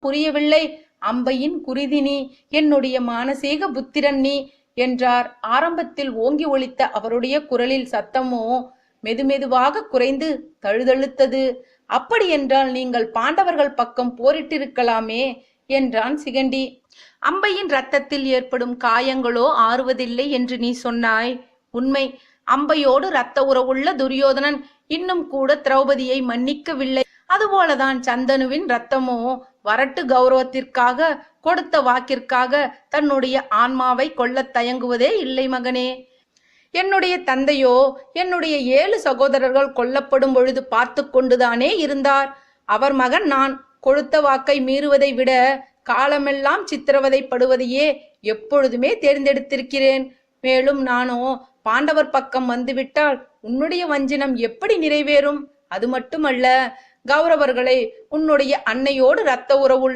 புரியவில்லை. அம்பையின் குருதி நீ, என்னுடைய மானசீக புத்திரன் நீ என்றார். ஆரம்பத்தில் ஓங்கி ஒலித்த அவருடைய குரலில் சத்தமோ மெதுமெதுவாக குறைந்து தழுதழுத்தது. அப்படியென்றால் நீங்கள் பாண்டவர்கள் பக்கம் போரிட்டிருக்கலாமே என்றான் சிகண்டி. அம்பையின் இரத்தத்தில் ஏற்படும் காயங்களோ ஆறுவதில்லை என்று நீ சொன்னாய். உண்மை. அம்பையோடு இரத்த உறவுள்ள துரியோதனன் இன்னும் கூட திரௌபதியை மன்னிக்கவில்லை. அதுபோலதான் சந்தனுவின் இரத்தமோ வரட்டு கௌரவத்திற்காக கொடுத்த வாக்கிற்காக தன்னுடைய ஆன்மாவை கொல்லத் தயங்குவதே இல்லை மகனே. என்னுடைய தந்தையோ என்னுடைய 7 சகோதரர்கள் கொல்லப்படும் பொழுது பார்த்து கொண்டுதானே இருந்தார். அவர் மகன் நான். கொடுத்த வாக்கை மீறுவதை விட காலமெல்லாம் சித்திரவதைப்படுவதையே எப்பொழுதுமே தேர்ந்தெடுத்திருக்கிறேன். மேலும் நானோ பாண்டவர் பக்கம் வந்துவிட்டால் உன்னுடைய வஞ்சினம் எப்படி நிறைவேறும்? அது மட்டுமல்ல, கௌரவர்களை உன்னுடைய அன்னையோடு இரத்த உறவுள்ள